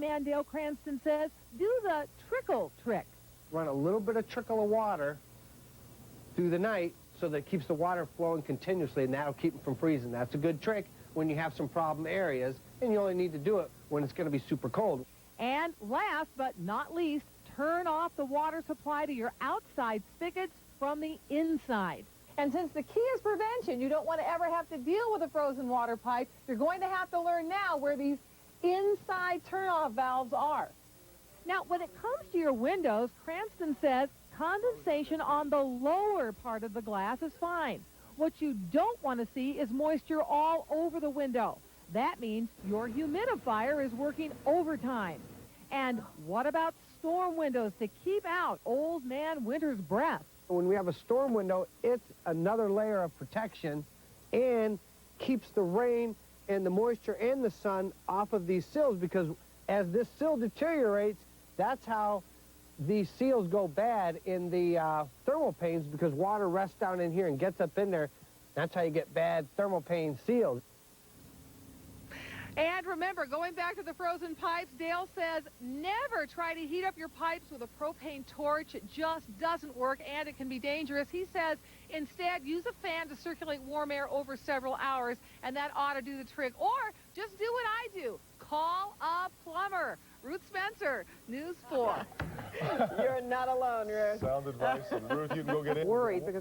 And Dale Cranston says, do the trickle trick. Run a little bit of trickle of water through the night so that it keeps the water flowing continuously, and that'll keep it from freezing. That's a good trick when you have some problem areas, and you only need to do it when it's going to be super cold. And last but not least, turn off the water supply to your outside spigots from the inside. And since the key is prevention, you don't want to ever have to deal with a frozen water pipe. You're going to have to learn now where these inside turn-off valves are. Now, when it comes to your windows, Cranston says condensation on the lower part of the glass is fine. What you don't want to see is moisture all over the window. That means your humidifier is working overtime. And what about storm windows to keep out old man winter's breath? When we have a storm window, it's another layer of protection and keeps the rain and the moisture and the sun off of these sills, because as this sill deteriorates, that's how these seals go bad in the thermopanes, because water rests down in here and gets up in there. That's how you get bad thermopane seals. And remember, going back to the frozen pipes, Dale says never try to heat up your pipes with a propane torch. It just doesn't work, and it can be dangerous. He says instead use a fan to circulate warm air over several hours, and that ought to do the trick. Or just do what I do. Call a plumber. Ruth Spencer, News 4. You're not alone, Ruth. Sound advice. And Ruth, you can go get in. Worried because